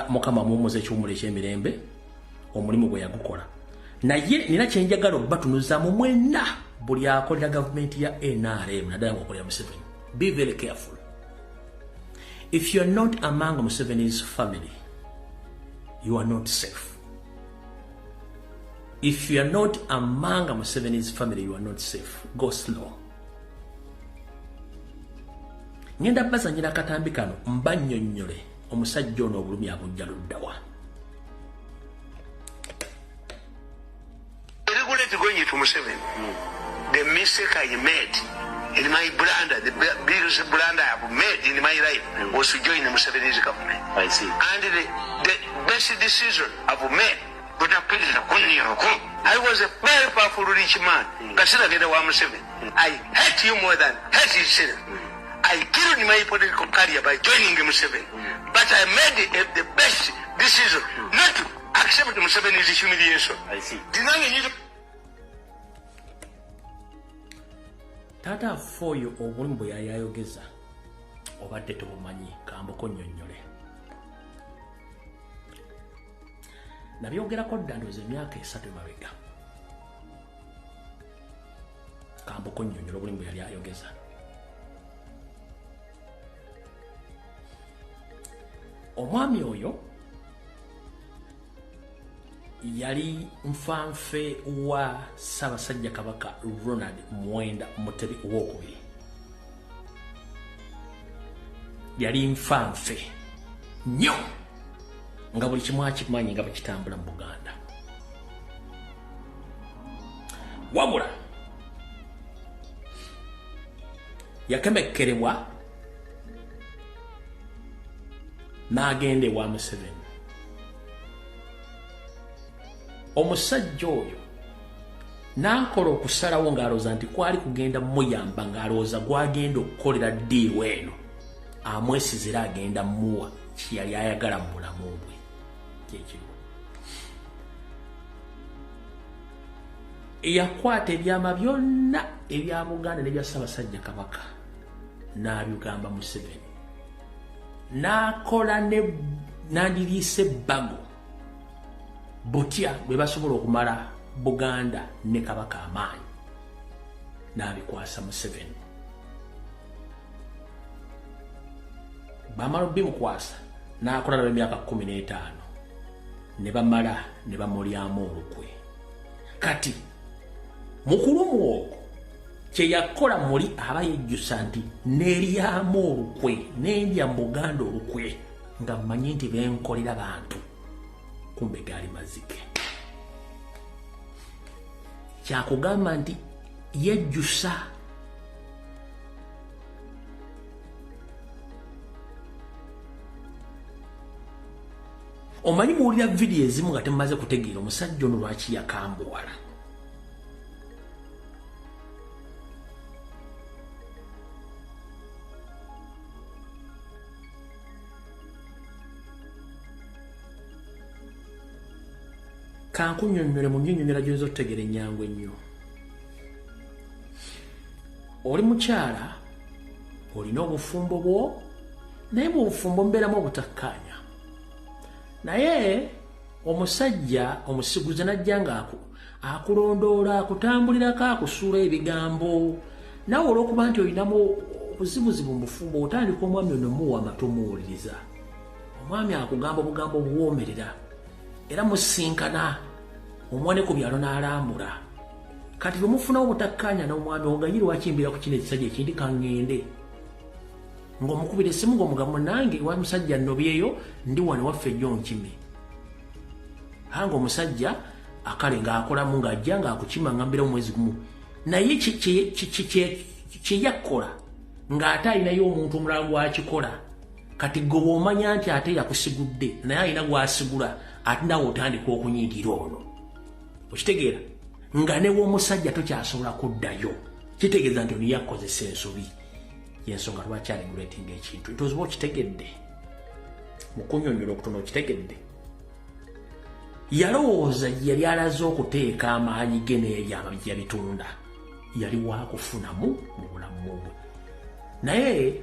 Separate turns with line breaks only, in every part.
mukama mumuze ekyumule eky'emirembe omulimu gwe yagukola naye nina kyenjagala obatunuza mu mwenna buli akolera gavumenti ya NRM naddala ng'okolera Museveni. Be very careful. If you are not among Museveni's family, you are not safe. If you are not among Museveni's family, you are not safe. Go slow. Ngenda bazanyira katambi kano mbannyonnyole omusajja ono obulumi abujja luddawa.
Regulate going to Museveni. The mistake I made in my blunder, the biggest blunder I have made in my life was to join the Museveni's government.
I see.
And the best decision I've made, I was a very powerful rich man. I hate you more than hate his children. I killed my political career by joining Museveni. But I made the best decision not to accept Museveni's humiliation.
I see.
Tata foyo obulimu bwe yayayogeza obadde tobumanyi kambuko nnyonnyole. Nabyogerako dda ndowooza emyaka 3 emabega. Kambuko nnyonnyole obulimu bwe yali ayogeza. Omwami oyo yali nfanfe wa Ssaabasajja Kabaka Ronald Muwenda Mutebi II. Yali nfanfe nnyo nga buli kimu akimanyi nga bwekitambula mu Buganda. Wabula yakemekkerebwa n'agenda ewa Museveni. Omusajja oyo n'akola okusalawo ng'alowooza nti kwali kugenda muyamba ng'alowooza gwagenda okukolera ddiiru eno amwesizira agenda muwa kyeyali ayagala mu bulamu bwe. Kyekiriwo eyakwata ebyama byonna ebya Buganda n'ebya Ssaabasajja Kabaka n'abigamba Museveni, n'akola n'andiriisa ebbago butya bwe basobola okumala Buganda ne Kabaka amaanyi, n'abikwasa Museveni. Bamala bimukwasa n'akola nabo emyaka 15 ne bamala ne bamulyamu olukwe. Kati mukulumu okwo kye yakola muli aba yejjusa nti n'eryamu olukwe n'endya mu Buganda olukwe nga mmanyi nti benkolera bantu kumbe gaali mazike. Kyakugamba nti yejjusa. Omanyi muwulira vidiyo ezimu nga temumaze kutegeera omusajja ono lwaki yakambuwala. Kankunnyonnyole mu nnyonnyola gy'oyinza okutegeera ennyangu ennyo. Oli mukyala, olina obufumbo bwo, naye mu bufumbo mbeeramu obutakkaanya. Naye omusajja omusiguze n'ajja nga akulondoola, akutambulirako, akusuula ebigambo. Nawe olw'okuba nti olinamu obuzibuzibu mu bufumbo, otandika omwami ono muwa amatu omuwuliriza. Omwami akugamba obugambo obuwoomerera. Era musinkana omwane ku byalo n'alambula. Kati bwe mufunawo obutakkaanya n'omwami ogayi lwaki mbeera ku kino ekisajja ekindi kaŋŋende. Ng'omukubira essimu ng'omugamba nange wa musajja nnobyeyo ndi wano waffe ejjo nkime. Hanga omusajja akale ng'akolamu ng'ajja ng'akukima ng'ambeera mu mwezi gumu. Naye kye yakkola ng'ate alinayo omuntu omulala gw'akikola. Kati gwe bw'omanya nti ate yakusigudde naye alina gw'asigula ate nawe otandika okunyiigira ono. Okitegeera nga ne w'omusajja tokyasobola kuddayo. Kitegeeza nti ono yakozesa ensobi. Yensonga lwaki aregulatinga ekintu. Ntoziba okitegedde. Mu kunnyonnyola okutono okitegedde. Yalowooza yali alaze okuteeka amaanyi ge n'ebyama bye bitunda. Yali waakufunamu mu bulamu bwe. Naye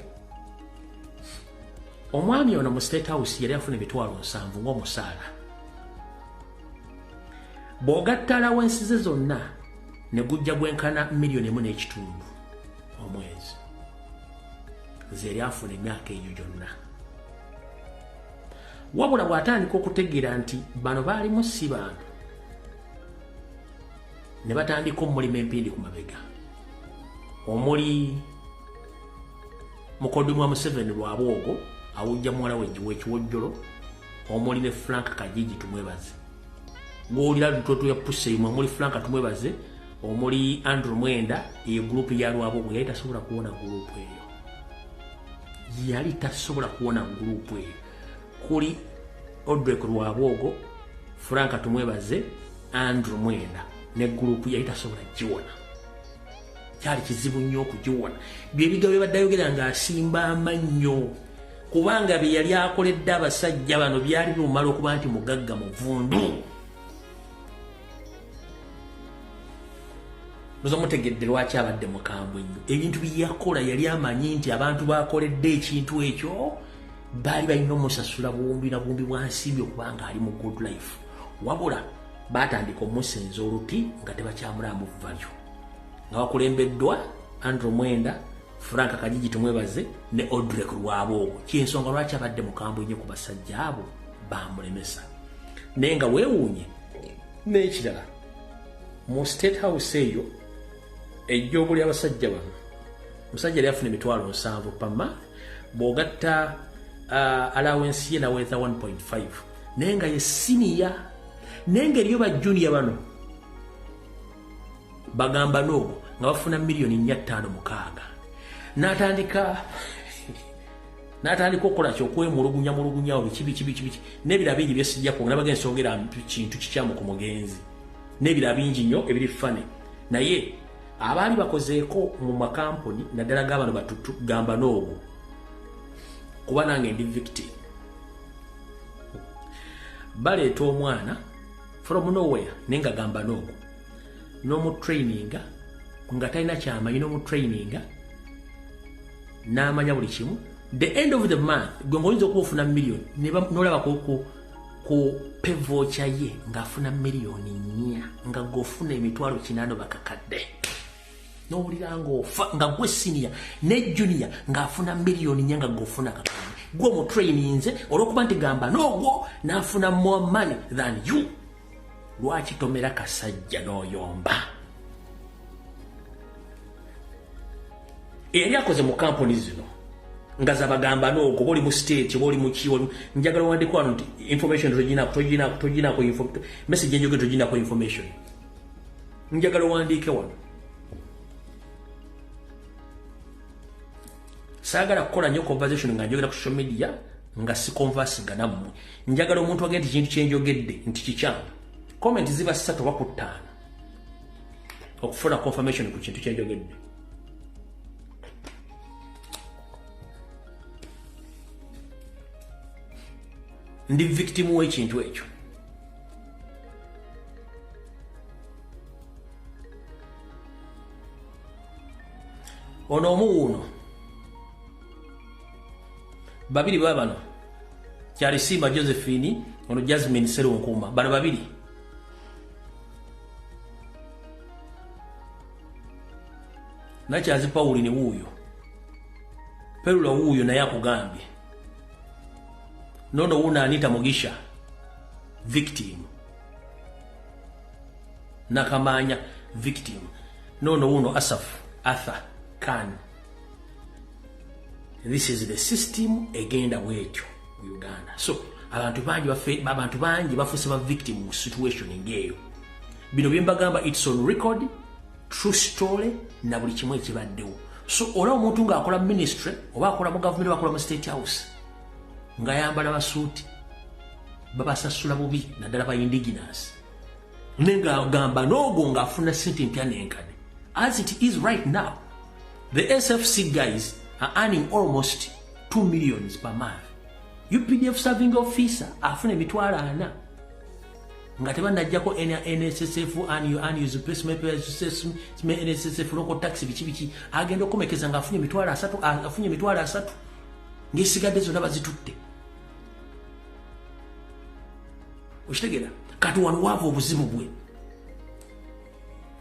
omwami ono mu State House yali afuna emitwalo 7 ng'omusaala. Bw'ogatta allowance ze zonna ne gujja gwenkana $1.5 million omwezi. Ze yali afuna emyaka eyo gyonna. Wabula bw'atandika okutegeera nti bano baalimu si bantu, ne batandika omulimu empindi ku mabega. Omuli Mukoddomi wa Museveni Lwabwogo awujja muwala we w'ekiwojjolo, omuli ne Frank Kajiji tumwebaze. Gw'olira lutoto ya Pusseyimu omuli Frank tumwebaze, omuli Andrew Mwenda, eyo gurupu ya Lwabwogo yali tasobola kuwona gurupu eyo. Yali tasobola kuwona gurupu eyo. Kuli Odrek Lwabwogo, Frank tumwebaze, Andrew Mwenda, ne gurupu yali tasobola giwona. Kyali kizibu nnyo okugiwona. By'ebigambo bye baddayogera ng'asimba amannyo, kubanga bye yali akoledde abasajja bano byali bimumala okuba nti mugagga muvundu. Mutegedde lwaki abadde mukambwe nnyo. Ebintu bye yakola yali amanyi nti abantu baakoledde ekintu ekyo baali balina omusasula buwumbi na buwumbi bwa nsimbi okubanga ali mu good life. Wabula baatandika omusenza oluti nga tebakyamulamu value. Nga wakulembeddwa Andrew Mwenda, Frank Kajiji tumwebaze ne Odrek Lwabwogo. Kyensonga lwaki abadde mukambwe nnyo ku basajja abo bamulemesa. Naye nga weewuunye n'ekirala mu State House eyo ejjoogo ly'abasajja bano, omusajja yali afuna emitwalo 7 per month, bw'ogatta allowance ye naweza 1.5, naye nga ye senior. Naye nga eriyo bajjunior bano bagamba n'ogwo nga bafuna $4,500,000. N'atandika okukola okwemulugunya biki n'ebira bingi bye sijja kwogera bagenzi sogera kintu kikyamu ku mugenzi, n'ebira bingi nnyo ebiri fane. Naye abaali bakozeeko mu makampuni naddala g'abano batutu gamba n'ogwo, kuba nange ndi victim. Baleeta omwana from nowhere naye nga gamba n'ogwo, n'omutraininga nga talina kyamanyi, n'omutraininga n'amanya buli kimu. The end of the month gwe ng'oyinza okuba ofuna $1 million n'olaba ku pevocha ye ng'afuna $4,000,000 nga g'ofuna emitwalo 8 bakakadde. N'owulira ng'ofa nga gwe senior ne junior ng'afuna $1,000,000 nga g'ofuna kakadde. Gwe omutraininze olw'okuba nti gamba n'ogwo n'afuna more money than you. Lwaki tomera kasajja n'oyomba? Eri akoze mu kampuni zino nga zabagamba n'ogwo boli mu state boli mu kiwo, njagala wandiko wano nti information tojina ko message enjoge tojina ko information. Njagala wandike wano. Saagala kukola nnyo conversation nga njogera ku social media nga si conversing nammwe. Njagala omuntu agenda ekintu kyenjogedde nti kikyamu. Comment ziba 3 oba 5 okufuna confirmation ku kintu kyenjogedde. Ndi victim w'ekintu ekyo. Ono omuwuuno babiri babano kyali Simba Josephine, ono Jasmine Serunkuma, bano babiri nakyazi Pauli ne wuuyo Perula wuuyo naye akugambye nono una Anita Mugisha victim, Nakamanya victim, nono uno Asaf Arthur Khan. This is the system agenda wetyo mu Uganda. So abantu bangi bafuse ba victim mu situation ngeyo. Bino byembagamba it's on record, true story na buli kimwe ekibaddewo. So ola omuntu nga akola ministry oba akola mu government akola mu State House nga yambala basuuti babasasula bubi naddala ba indigenous nenga gamba n'ogwo ng'afuna sente empya n'enkade. As it is right now, the SFC guys are earning almost $2 million per month. UPDF serving officer afuna emitwalo 4 nga tebanajjako NSSF unused placement NSSF local tax biki agenda okumekeza nga afunye emitwalo 3. ng'esigadde zonna bazitutte. Okitegeera? Kati wano waava obuzibu bwe.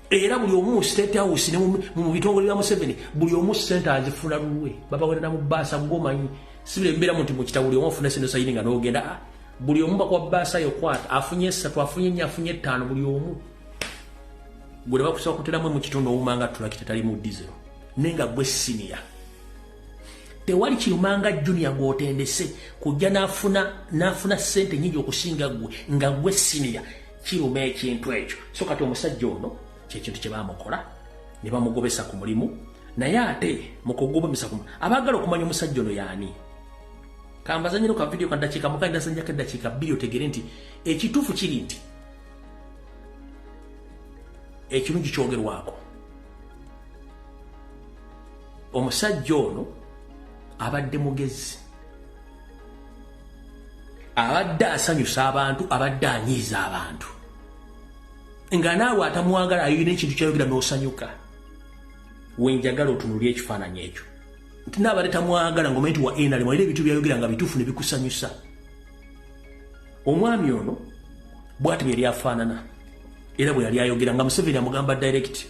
Era buli omu State House ne mu bitongole bya Museveni buli omu ssente azifuna lulwe. Babawerera mu bbaasa ng'omanyi. Sibire mbeera mu kitabo buli omu afuna sente sayini nga n'ogenda. Buli omu bakuwa bbaasa yokwata afunye 3 afunye 4 afunye 5 buli omu. Gwe bakusaba kuteramu mu kitundu owumanga tulakita tali mu diesel. Nenga gwe senior. Tewali kirumanga junior gw'otendese kujja n'afuna ssente nnyingi okusinga gwe nga gwe senior kiruma ekintu ekyo. So kati omusajja ono kyekintu kye baamukola ne bamugobesa ku mulimu naye ate mu kugobesa ku mulimu abaagala okumanya omusajja ono yaani. Kambazanyiro ka video ka dakiika mukaaga ndasanyako eddakiika 2 otegere nti ekituufu kiri nti ekirungi kyogerwako. Omusajja ono abadde mugezi, abadde asanyusa abantu, abadde anyiiza abantu, nga naawe atamwagala ayina ekintu kyayogera n'osanyuka. Wenjagala otunulye ekifaananyi ekyo nti naabadde tamwagala ng'omanyi nti wa NRM era ebintu byayogera nga bituufu ne bikusanyusa. Omwami ono bw'ati bwe yali afaanana era bwe yali ayogera nga Museveni amugamba direct.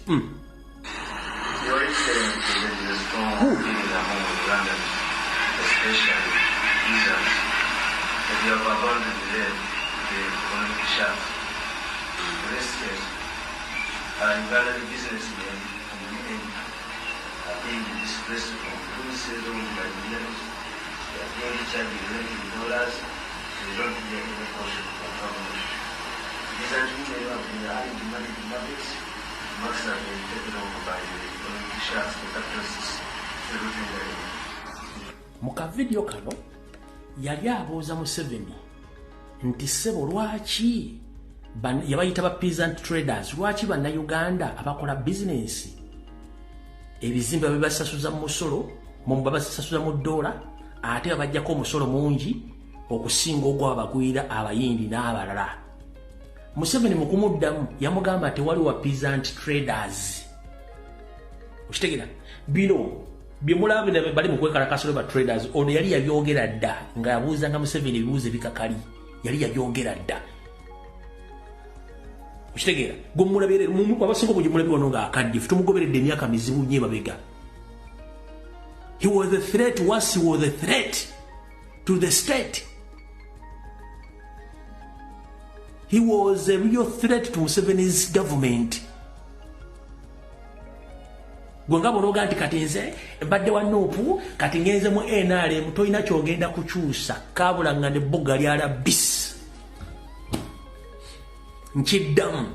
You have abandoned the economic shaft. For instance, regarding businessmen and women are being displaced from food settlement by millions. They are being charged $11. They don't get any portion from government. These are women who have been earning money in markets. Markets have been taken over by the economic shafts, the capitalists, everything that they do.
Muka video kano yali abooza Museveni nti ssebo lwaki yabayita ba peasant traders, lwaki bannayuganda abakola bizinensi ebizimba bibasasuza mu musolo babasasuza mu ddoola ate babajjako omusolo mungi okusinga ogw'abagwira abayindi n'abalala. Museveni mu kumuddamu yamugamba tewali wa peasant traders. Okitegeera bino byemulabe bali mu kwekalakasa ba traders ono yali yabyogera dda nga yabuuzanga Museveni ebibuuzo ebikakali yali yabyogera dda. Okitegeera gwe mulabire abasinga obungi mulabe ono nga akadde ffe tumugoberedde emyaka mizibu nnyo emabega. He was a threat once he was a threat to the state. He was a real threat to Museveni's government. Gwenga bonoga nti kati nze mbadde wa Nuupu kati ngenze mu NRM toyina kyogenda kukyusa kabula nga ne bugga lyala bis. Nkiddamu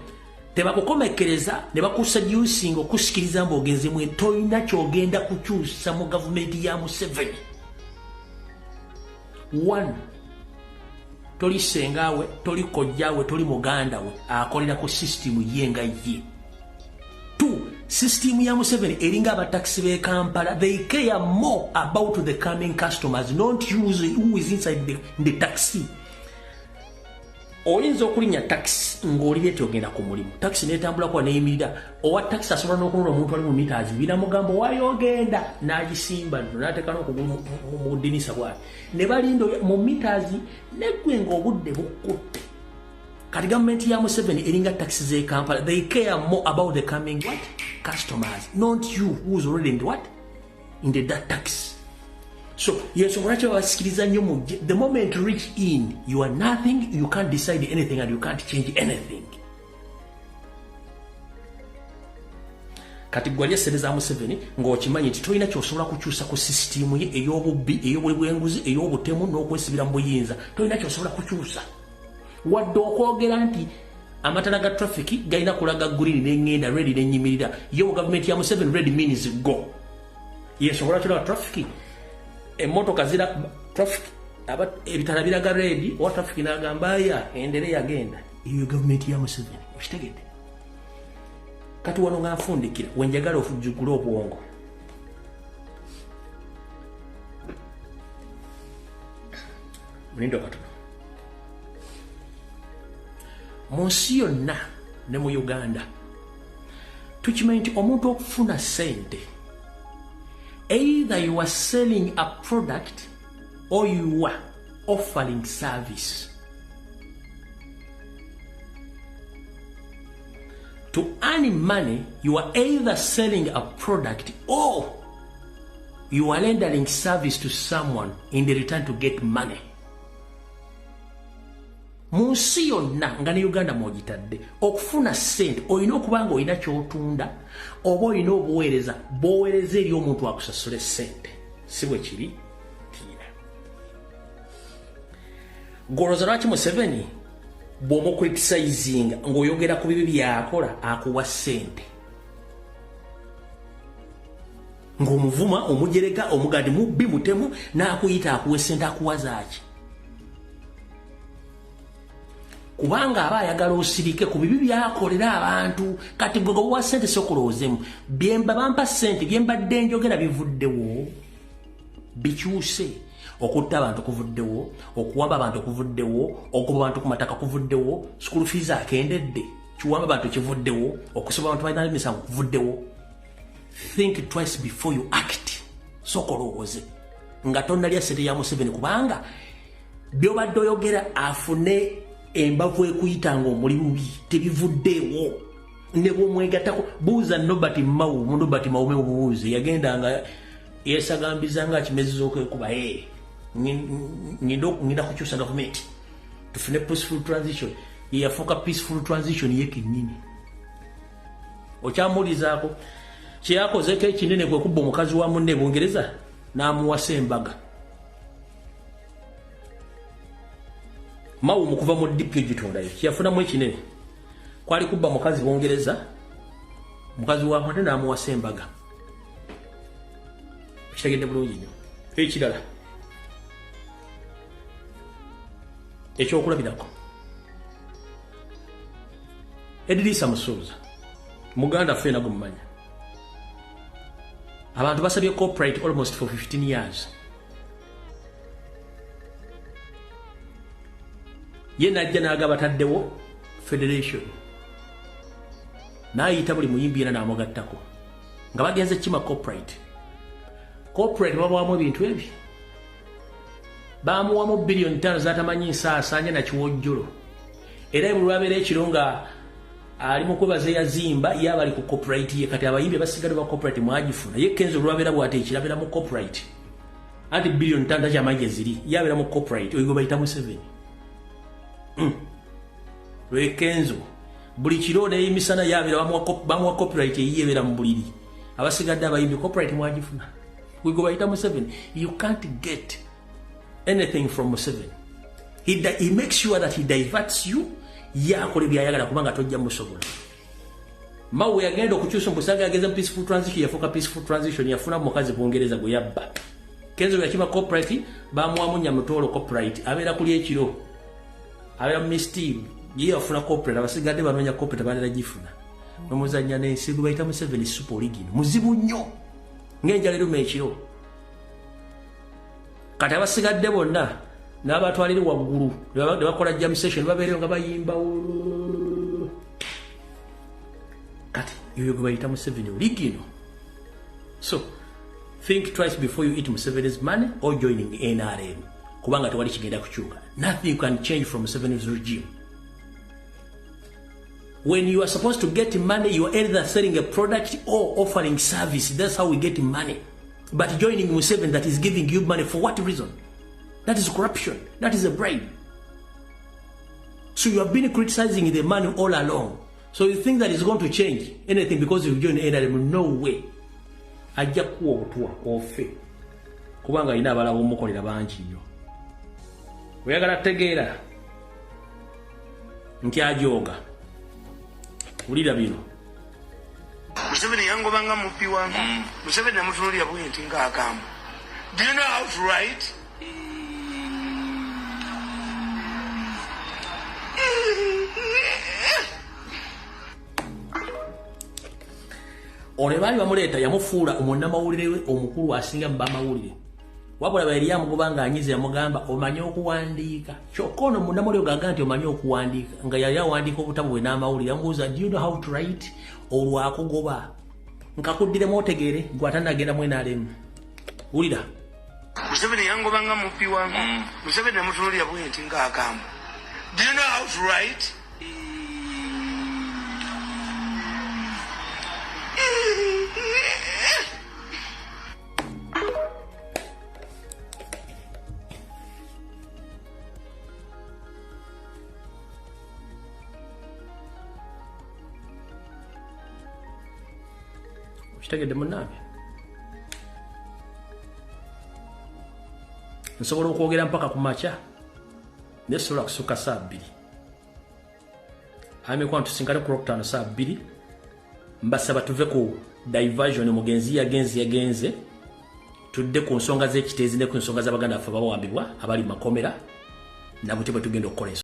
tebakukomekereza ne bakusadyusinga okusikiriza mb'ogenze mwe toyina kyogenda kukyusa mu gavumenti ya Museveni. 1 toli ssengawe, toli kojjawe, toli muganda we akolera ku system ye nga ye. 2 system ya Museveni eringa abataxi be Kampala, they care more about the coming customers, not usually who is inside the taxi. Oyinza okulinya taxi ng'olibye tyogenda ku mulimu, taxi netambula kwa neyimirira, owa taxi asobola n'okulonda omuntu ali mu meters bina mugamba wayogenda n'agisimba n'ateeka n'okugulu mu ddinisa bwati ne balinda mu meters neggwe ng'obudde bukkutte. Kati gavumenti ya Museveni eringa taxi ze Kampala, they care more about the coming what? Customers, not you who's already in the what? In the taxi. So, yes, the moment you reach in, you are nothing, you can't decide anything and you can't change anything. Kati gwali yasereza Museveni ng'okimanyi nti tolina ky'osobola kukyusa ku sisitimu ye ey'obubbi, ey'obwenguzi, ey'obutemu n'okwesibira mu buyinza. Tolina ky'osobola kukyusa. Wadde okwogera nti amatala ga traffic galina kulaga green n'engenda red n'ennyimirira. Yo gavumenti ya Museveni red means go. Yesobola kulaga traffic. Emotoka zira traffic ebitala biraga red wa traffic n'agamba ya endelee agenda. Iyo gavumenti ya Museveni okitegedde. Kati wano nga nfundikira wenjagala ofujjukula obwongo. Mnindo katono. Mu nsi yonna ne mu Uganda tukimanyi nti omuntu okufuna ssente, either you are selling a product or you are offering service. To earn money, you are either selling a product or you are rendering service to someone in the return to get money. Munsi yonna nga ne Uganda mwogitadde okufuna sente olina okubanga olina kyotunda oba olina obuweereza bw'oweereza eri omuntu akusasule sente. Si bwe kiri tiina. Golooza lwaki Museveni bw'omucriticizinga ng'oyogera ku bibi byakola akuwa sente? Ng'omuvuma omujereka omugadi mubbi mutemu n'akuyita akuwa sente akuwa zaaki? Kubanga aba ayagala osirike ku bibi byakolera abantu. Kati gwe gowa sente sokoloozemu byemba bampa sente byembadde njogera bivuddewo bikyuse. Okutta abantu kuvuddewo, okuwamba abantu kuvuddewo, okuba abantu ku mataka kuvuddewo, school fees akendedde, kiwamba abantu kivuddewo, okusoba abantu balina emisango kuvuddewo. Think twice before you act. Sokolooze nga tonnalya sente ya Museveni kubanga byobadde oyogera afune embavu ekuyitanga omuli bubi tebivuddeewo. Ne bw'omwegattako buuza Nobert Mao, Nobert Mao obubuuze yagendanga yeesagambiza nga akimezeza okwekuba ngenda kukyusa gavumenti tufune peaceful transition. Yeyafuuka peaceful transition ye kennyini. Okyamuwulizaako kyeyakozeeko ekinene kwe kubba omukazi wa munne Bungereza n'amuwasa embaga. Mao mukuva mu DP gitondayo kyafunamu ekinene kwali kubba mukazi Bungereza, mukazi wa munne n'amuwasa embaga. Kitegedde bulungi nnyo. Ekirala ekyokulabirako Edrisa Musuuza Muganda ffe nago mumanya. Abantu basabye corporate almost for 15 years. Ye najja n'agaba taddewo federation. N'ayita buli muyimbi yena n'amugattako. Nga bagenze kima corporate. Corporate babawamu ebintu ebyo. Bamuwamu billion 5 zatamanyi nsaasaanya na kiwojjolo. Era ebulwabeera ekiro nga ali mu kwebaza yazimba yaba ali ku corporate ye. Kati abayimbi basigale ba corporate mwagifuna. Ye Kenzo olwabeera bw'ate ekirabira mu corporate. Ati billion 5 takyamanye ziri yabeera mu corporate oyo bayita Museveni. Lwe Kenzo buli kiro n'emisana yabeera bamuwa corporate yeyebeera mu buliri. Abasigadde abayimbi corporate mwagifuna. We go bayita Museveni. You can't get anything from Museveni. He makes sure that he diverts you. Yakole byayagala kubanga tojja musobola. Mao yagenda okukyusa mpusaga yageza peaceful transition yafuka peaceful transition yafuna mukazi Bungereza go yabba. Kenzo yakima corporate bamuwamu Nyamutolo corporate abeera kuli ekiro. Abeera Misty ye afuna corporate abasigadde banonya corporate balera gifuna. Nomuzanya n'ensi gwe bayita Museveni super league. Muzibu nnyo. Ngenjala eruma ekiro. Kati abasigadde bonna n'abatwalire waggulu ne bakola jam session babeereyo nga bayimba. Kati yoyo gwe bayita Museveni oligino. So think twice before you eat Museveni's money or joining NRM. Kubanga tewali kigenda kukyuka. Nothing can change from Museveni's regime. When you are supposed to get money, you are either selling a product or offering service. That's how we get money. But joining Museveni that is giving you money for what reason? That is corruption. That is a bribe. So you have been criticizing the money all along. So you think that it's going to change anything because you join NRM? No way. Ajja kuwa obutuwa ofe. Kubanga ina abala omukolera bangi nnyo. Oyagala tegeera nti ajoga. Ulira bino.
Museveni yangobanga mupi wange. Museveni namutunuulira bwenti ng'agamba. Do you know how to write?
One bali bamuleeta yamufuula omunnamawulire we omukulu asinga mu bamawulire. Wabula bali yamugobanga anyize yamugamba omanyi okuwandiika. Kyokka ono munnamawulire gagamba nti omanyi okuwandiika nga yali awandiika obutabu bwe n'amawulire yamubuuza do you know how to write? Olwakugoba nkakuddiremu otegeere gwe atanagenda mu NRM. Wulira
Museveni yangobanga mupi wange. Museveni namutunuulira bwenti ng'agamba. Do you know how to write?
Kitegedde munnange nsobola okwogera mpaka ku makya naye sobola kusukka saa 2 amekwana tusinkane ku Rocktown saa 2 mbasaba tuve ku diversion mugenzi yagenze tudde ku nsonga z'ekiteezi ne ku nsonga z'abaganda baffe abawambibwa abali makomera nabo tugenda okukola